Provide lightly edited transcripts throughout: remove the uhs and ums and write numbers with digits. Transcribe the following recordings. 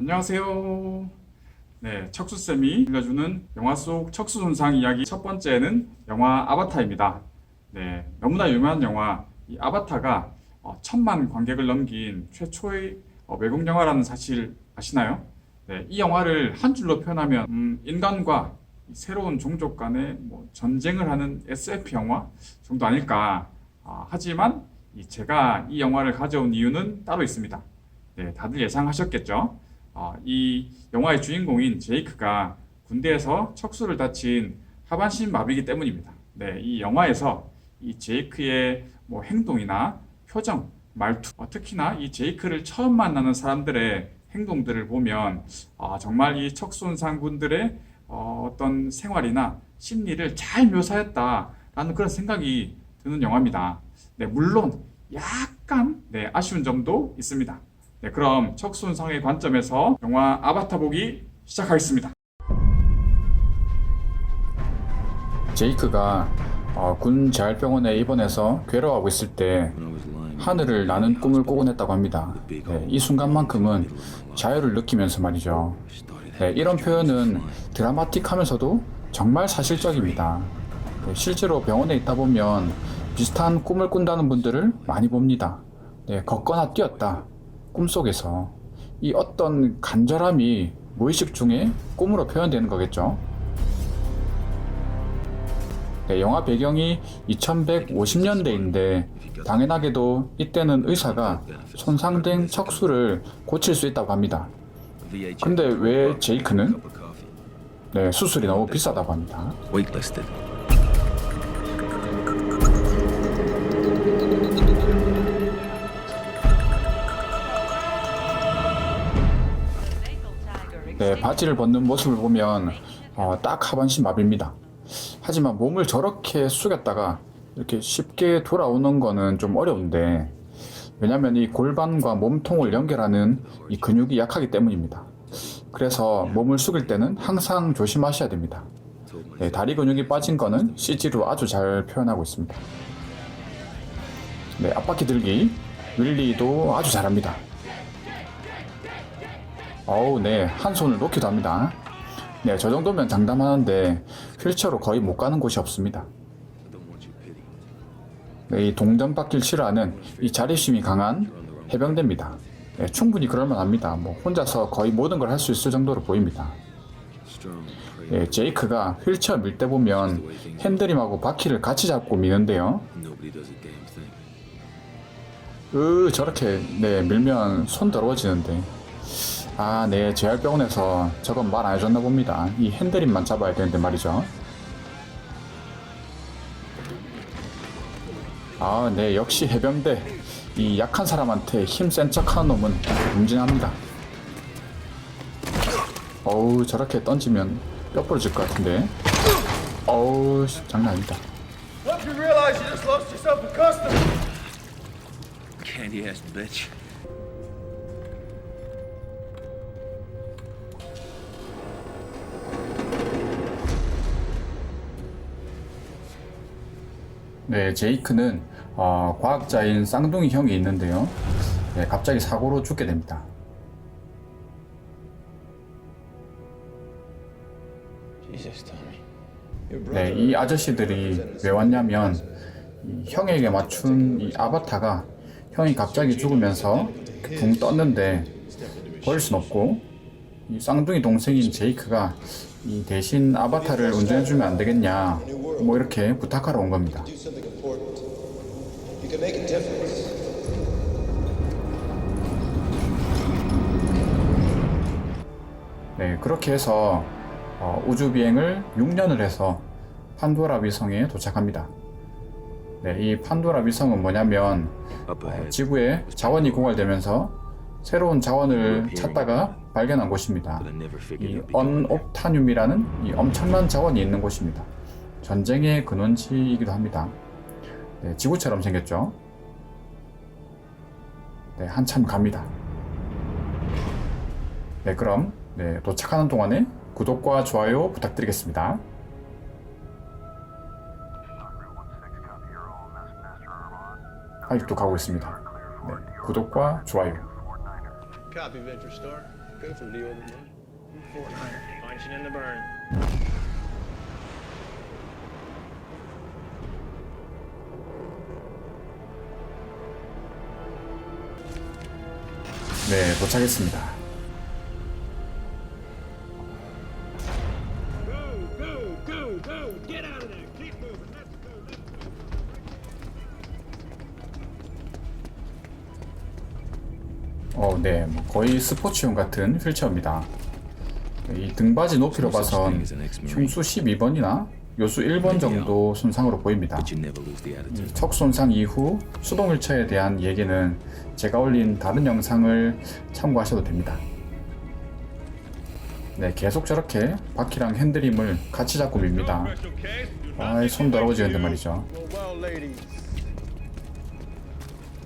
안녕하세요. 네, 척수쌤이 들려주는 영화 속 척수 손상 이야기 첫 번째는 영화 아바타입니다. 네, 너무나 유명한 영화 이 아바타가 1,000만 관객을 넘긴 최초의 외국 영화라는 사실 아시나요? 네, 이 영화를 한 줄로 표현하면 인간과 새로운 종족 간의 전쟁을 하는 SF 영화 정도 아닐까. 하지만 제가 이 영화를 가져온 이유는 따로 있습니다. 네, 다들 예상하셨겠죠? 이 영화의 주인공인 제이크가 군대에서 척수를 다친 하반신 마비이기 때문입니다. 네, 이 영화에서 이 제이크의 행동이나 표정, 말투, 특히나 이 제이크를 처음 만나는 사람들의 행동들을 보면 정말 이 척수손상 분들의 어떤 생활이나 심리를 잘 묘사했다라는 그런 생각이 드는 영화입니다. 네, 물론 약간 아쉬운 점도 있습니다. 네, 그럼 척수손상의 관점에서 영화 아바타 보기 시작하겠습니다. 제이크가 군 재활병원에 입원해서 괴로워하고 있을 때 하늘을 나는 꿈을 꾸곤 했다고 합니다. 네, 이 순간만큼은 자유를 느끼면서 말이죠. 네, 이런 표현은 드라마틱하면서도 정말 사실적입니다. 네, 실제로 병원에 있다 보면 비슷한 꿈을 꾼다는 분들을 많이 봅니다. 네, 걷거나 뛰었다. 꿈속에서 이 어떤 간절함이 무의식 중에 꿈으로 표현되는 거겠죠. 네, 영화 배경이 2150년대인데 당연하게도 이때는 의사가 손상된 척수를 고칠 수 있다고 합니다. 근데 왜 제이크는 수술이 너무 비싸다고 합니다. 네, 바지를 벗는 모습을 보면 딱 하반신 마비입니다. 하지만 몸을 저렇게 숙였다가 이렇게 쉽게 돌아오는 거는 좀 어려운데, 왜냐면 이 골반과 몸통을 연결하는 이 근육이 약하기 때문입니다. 그래서 몸을 숙일 때는 항상 조심하셔야 됩니다. 네, 다리 근육이 빠진 거는 CG로 아주 잘 표현하고 있습니다. 네, 앞바퀴 들기 윌리도 아주 잘합니다. 네, 한 손을 놓기도 합니다. 네, 저 정도면 장담하는데 휠체어로 거의 못 가는 곳이 없습니다. 네, 이 동전받기를 싫어하는 이 자립심이 강한 해병대입니다. 네, 충분히 그럴만합니다. 혼자서 거의 모든 걸 할 수 있을 정도로 보입니다. 네, 제이크가 휠체어 밀 때 보면 핸들림하고 바퀴를 같이 잡고 미는데요. 저렇게 밀면 손 더러워지는데. 네, 재활병원에서 저건 말 안 해줬나 봅니다. 이 핸들림만 잡아야 되는데 말이죠. 네, 역시 해병대. 이 약한 사람한테 힘 센 척하는 놈은 문진합니다. 저렇게 던지면 뼈 부러질 것 같은데. 장난 아니다. Candy-ass bitch. 네, 제이크는 과학자인 쌍둥이 형이 있는데요. 네, 갑자기 사고로 죽게 됩니다. 네, 이 아저씨들이 왜 왔냐면 이 형에게 맞춘 이 아바타가 형이 갑자기 죽으면서 붕 떴는데 버릴 순 없고, 이 쌍둥이 동생인 제이크가 이 대신 아바타를 운전해주면 안 되겠냐 이렇게 부탁하러 온 겁니다. 네, 그렇게 해서 우주 비행을 6년을 해서 판도라 위성에 도착합니다. 네, 이 판도라 위성은 뭐냐면 지구에 자원이 고갈되면서 새로운 자원을 찾다가 발견한 곳입니다. 이 언옥타늄이라는 이 엄청난 자원이 있는 곳입니다. 전쟁의 근원지이기도 합니다. 네, 지구처럼 생겼죠. 네, 한참 갑니다. 네, 그럼 도착하는 동안에 구독과 좋아요 부탁드리겠습니다. 아직도 가고 있습니다. 네, 구독과 좋아요. Copy, Venture Star. Go from the order, man. Punching in the burn. 네, 도착했습니다. Get out of there. Keep moving. Let's go. 네, 뭐 거의 스포츠용 같은 휠체어입니다. 이 등받이 높이로 봐선 흉수 12번이나 요수 1번 정도 손상으로 보입니다. But you never lose the attitude. 척 손상 이후 수동 휠체어에 대한 얘기는 제가 올린 다른 영상을 참고하셔도 됩니다. 네, 계속 저렇게 바퀴랑 핸들림을 같이 잡고 밉니다. 아이, 손 더러워지는데 말이죠. Well, ladies.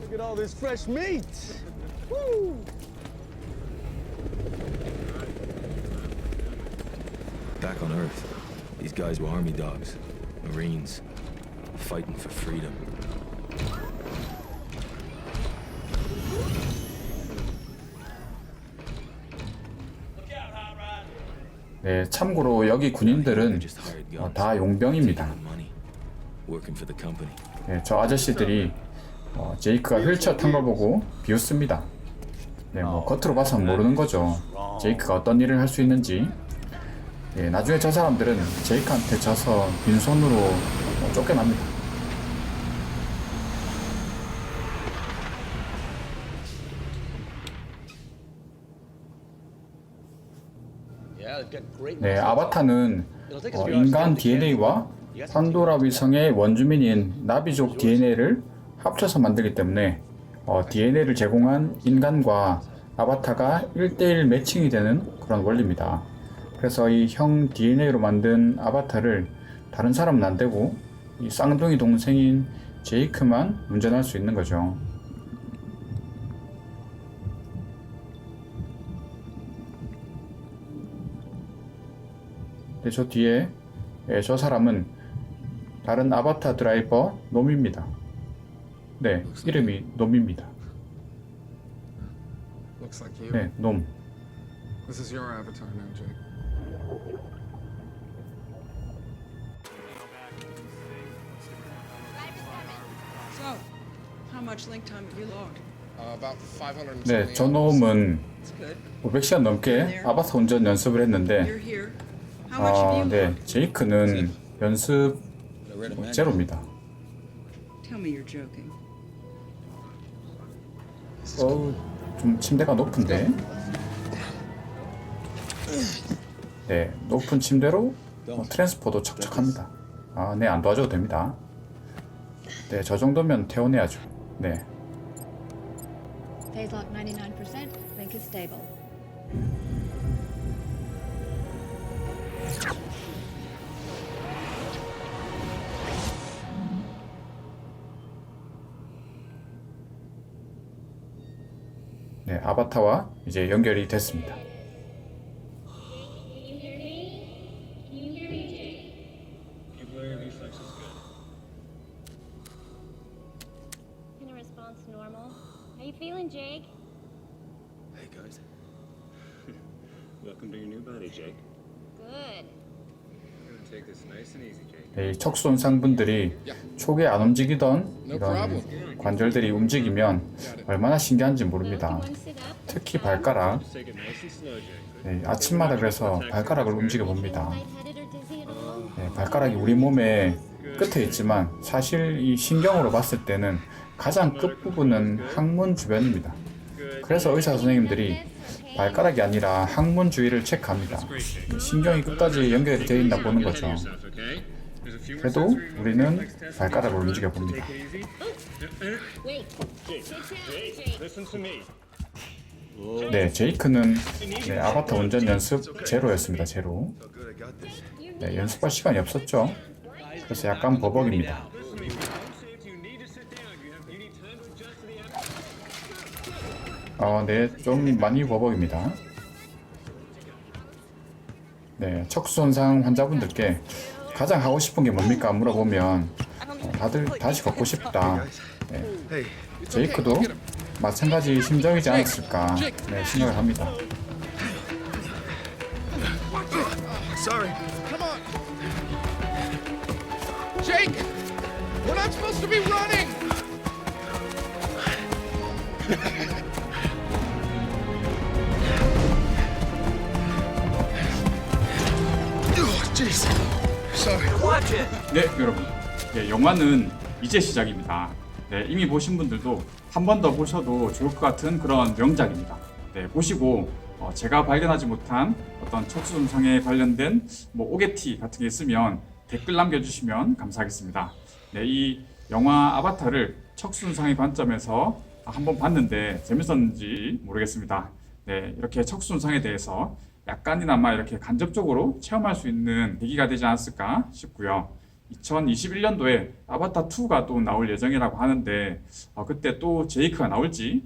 Look at all this fresh meat. Woo! Back on Earth, these guys were army dogs, Marines, fighting for freedom. 네, 참고로 여기 군인들은 Just hired guns. 다 용병입니다. taking the money, working for the company. 네, 저 아저씨들이 제이크가 휠체어 탄 걸 보고 비웃습니다. 네, 뭐 겉으로 봐선 모르는 거죠. 제이크가 어떤 일을 할 수 있는지. 네, 나중에 저 사람들은 제이크한테 져서 빈손으로 쫓겨납니다. Yeah, they've got great. 네, 아바타는 인간 DNA와 판도라 위성의 원주민인 나비족 DNA를 합쳐서 만들기 때문에 DNA를 제공한 인간과 아바타가 1대1 매칭이 되는 그런 원리입니다. 그래서 이 형 DNA로 만든 아바타를 다른 사람은 안 되고 이 쌍둥이 동생인 제이크만 운전할 수 있는 거죠. 네, 저 뒤에 저 사람은 다른 아바타 드라이버 놈입니다. 네, 이름이 놈입니다. Looks like you. 네, 놈. This is your avatar now, Jake. So, how much link time have you logged? About 570 네, 저 hours. 놈은 It's good. 500시간 넘게 아바타 운전 연습을 했는데 You're here. How much have you 네, logged? 제이크는 연습 I read a manual. 제로입니다. Tell me you're joking. 좀 침대가 높은데. 네, 높은 침대로 트랜스포도 척척합니다. 네, 안 도와줘도 됩니다. 네, 저 정도면 태워내야죠. 네. Phase lock 99%, link is stable. 네, 아바타와 이제 연결이 됐습니다. Can response normal? How you feeling, Jake? Hey guys, Welcome to your new body, Jake. Good. Take this nice and easy, Jake. 네, 이 척수손상분들이 초기에 안 움직이던 이런 관절들이 움직이면 얼마나 신기한지 모릅니다. You want to sit up? 특히 발가락. Take it nice and slow, Jake. 네, 아침마다 그래서 발가락을 움직여 봅니다. Lightheaded or dizzy at all? 네, 발가락이 우리 몸의 끝에 있지만 사실 이 신경으로 봤을 때는 가장 끝부분은 항문 주변입니다. 그래서 의사 선생님들이 발가락이 아니라 항문 주위를 체크합니다. 이 신경이 끝까지 연결이 되어 있나 보는 거죠. Okay? There's a few more 그래도 sensory 우리는 reflex tests. 발가락을 움직여 봅니다. Take it easy. Wait. Jake, Sit down, Jake, Jake. listen to me. 네, 제이크는 네, 아바타 운전 연습 제로였습니다. 제로. so good I got this. 네, 연습할 시간이 없었죠. 그래서 약간 버벅입니다. Listen to me. Don't say if you need to sit down. You need time to adjust to the 네, 좀 많이 버벅입니다. 네, 척수손상 환자분들께 가장 하고 싶은 게 뭡니까 물어보면 다들 다시 걷고 싶다. 네, Hey, 제이크도 마찬가지 심정이지 않았을까 네, 생각을 합니다. Sorry. Come on. Jake! We're not supposed to be running! Oh, jeez. Sorry. 네, 여러분. 네, 영화는 이제 시작입니다. 네, 이미 보신 분들도 한 번 더 보셔도 좋을 것 같은 그런 명작입니다. 네, 보시고 제가 발견하지 못한 어떤 척수손상에 관련된 뭐 오게티 같은 게 있으면 댓글 남겨주시면 감사하겠습니다. 네, 이 영화 아바타를 척수손상의 관점에서 한번 봤는데 재밌었는지 모르겠습니다. 네, 이렇게 척수손상에 대해서 약간이나마 이렇게 간접적으로 체험할 수 있는 계기가 되지 않았을까 싶고요. 2021년도에 아바타 2가 또 나올 예정이라고 하는데 그때 또 제이크가 나올지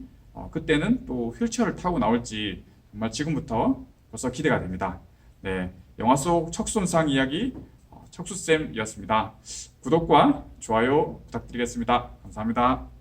그때는 또 휠체어를 타고 나올지 정말 지금부터 벌써 기대가 됩니다. 네, 영화 속 척수손상 이야기 척수쌤이었습니다. 구독과 좋아요 부탁드리겠습니다. 감사합니다.